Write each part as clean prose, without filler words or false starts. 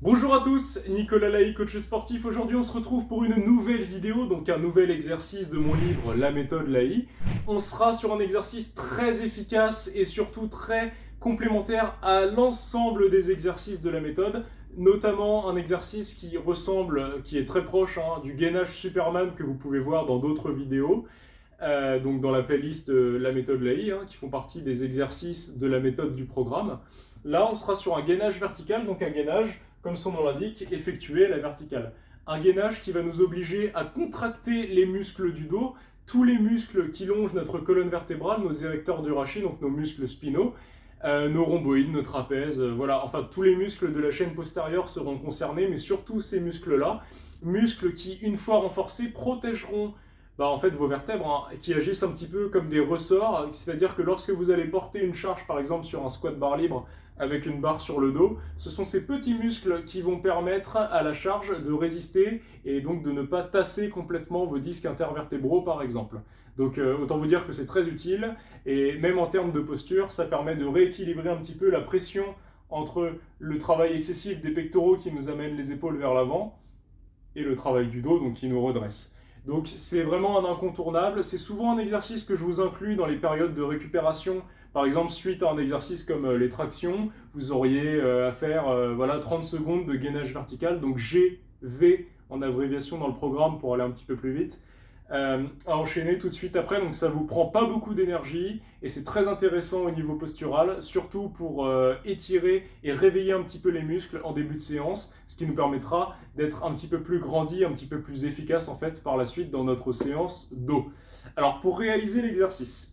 Bonjour à tous, Nicolas Laï, coach sportif. Aujourd'hui, on se retrouve pour une nouvelle vidéo, donc un nouvel exercice de mon livre La méthode Laï. On sera sur un exercice très efficace et surtout très complémentaire à l'ensemble des exercices de la méthode, notamment un exercice qui ressemble, qui est très proche du gainage Superman que vous pouvez voir dans d'autres vidéos. Donc dans la playlist La méthode Laï, qui font partie des exercices de la méthode du programme. Là, on sera sur un gainage vertical, donc un gainage, comme son nom l'indique, effectué à la verticale. Un gainage qui va nous obliger à contracter les muscles du dos, tous les muscles qui longent notre colonne vertébrale, nos érecteurs du rachis, donc nos muscles spinaux, nos rhomboïdes, nos trapèzes, voilà, enfin tous les muscles de la chaîne postérieure seront concernés, mais surtout ces muscles-là, muscles qui, une fois renforcés, protégeront en fait, vos vertèbres, qui agissent un petit peu comme des ressorts, c'est-à-dire que lorsque vous allez porter une charge, par exemple sur un squat barre libre avec une barre sur le dos, ce sont ces petits muscles qui vont permettre à la charge de résister et donc de ne pas tasser complètement vos disques intervertébraux, par exemple. Donc autant vous dire que c'est très utile, et même en termes de posture, ça permet de rééquilibrer un petit peu la pression entre le travail excessif des pectoraux qui nous amène les épaules vers l'avant, et le travail du dos, donc qui nous redresse. Donc c'est vraiment un incontournable, c'est souvent un exercice que je vous inclus dans les périodes de récupération. Par exemple, suite à un exercice comme les tractions, vous auriez à faire 30 secondes de gainage vertical, donc GV en abréviation dans le programme pour aller un petit peu plus vite, à enchaîner tout de suite après, donc ça vous prend pas beaucoup d'énergie et c'est très intéressant au niveau postural, surtout pour étirer et réveiller un petit peu les muscles en début de séance, ce qui nous permettra d'être un petit peu plus grandi, un petit peu plus efficace en fait par la suite dans notre séance dos. Alors pour réaliser l'exercice,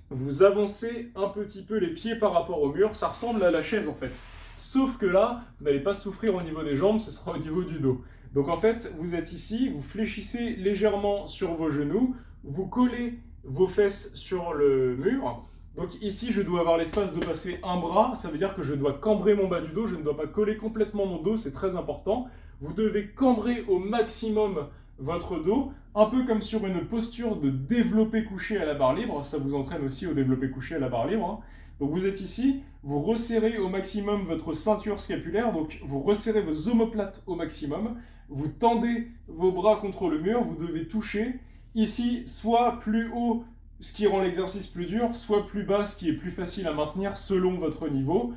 vous avancez un petit peu les pieds par rapport au mur, ça ressemble à la chaise en fait. Sauf que là, vous n'allez pas souffrir au niveau des jambes, ce sera au niveau du dos. Donc en fait, vous êtes ici, vous fléchissez légèrement sur vos genoux, vous collez vos fesses sur le mur. Donc ici, je dois avoir l'espace de passer un bras, ça veut dire que je dois cambrer mon bas du dos, je ne dois pas coller complètement mon dos, c'est très important. Vous devez cambrer au maximum votre dos, un peu comme sur une posture de développé couché à la barre libre, ça vous entraîne aussi au développé couché à la barre libre. Donc vous êtes ici, vous resserrez au maximum votre ceinture scapulaire, donc vous resserrez vos omoplates au maximum, vous tendez vos bras contre le mur, vous devez toucher, ici, soit plus haut, ce qui rend l'exercice plus dur, soit plus bas, ce qui est plus facile à maintenir selon votre niveau.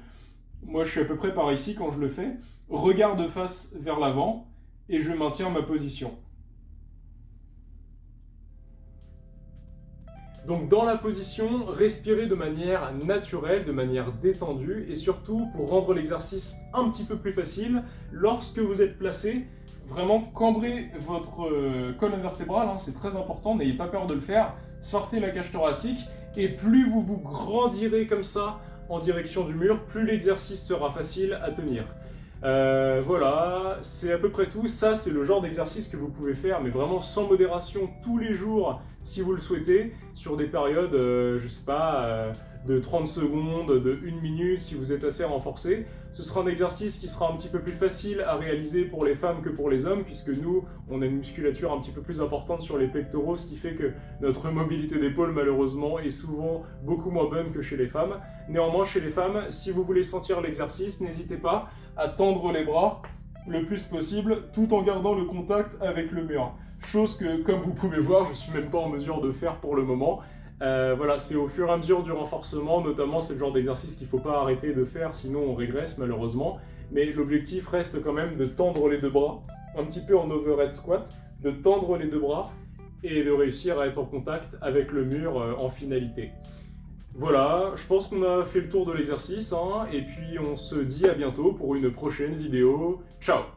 Moi, je suis à peu près par ici quand je le fais. Regard de face vers l'avant, et je maintiens ma position. Donc dans la position, respirez de manière naturelle, de manière détendue, et surtout pour rendre l'exercice un petit peu plus facile, lorsque vous êtes placé, vraiment cambrez votre colonne vertébrale, c'est très important, n'ayez pas peur de le faire, sortez la cage thoracique, et plus vous vous grandirez comme ça en direction du mur, plus l'exercice sera facile à tenir. Voilà, c'est à peu près tout. Ça, c'est le genre d'exercice que vous pouvez faire, mais vraiment sans modération, tous les jours, si vous le souhaitez, sur des périodes, je sais pas, de 30 secondes, de 1 minute, si vous êtes assez renforcé. Ce sera un exercice qui sera un petit peu plus facile à réaliser pour les femmes que pour les hommes, puisque nous, on a une musculature un petit peu plus importante sur les pectoraux, ce qui fait que notre mobilité d'épaule, malheureusement, est souvent beaucoup moins bonne que chez les femmes. Néanmoins, chez les femmes, si vous voulez sentir l'exercice, n'hésitez pas à tendre les bras le plus possible, tout en gardant le contact avec le mur. Chose que, comme vous pouvez voir, je ne suis même pas en mesure de faire pour le moment. Voilà, c'est au fur et à mesure du renforcement, notamment c'est le genre d'exercice qu'il ne faut pas arrêter de faire, sinon on régresse malheureusement. Mais l'objectif reste quand même de tendre les deux bras, un petit peu en overhead squat, de tendre les deux bras et de réussir à être en contact avec le mur en finalité. Voilà, je pense qu'on a fait le tour de l'exercice, et puis on se dit à bientôt pour une prochaine vidéo. Ciao!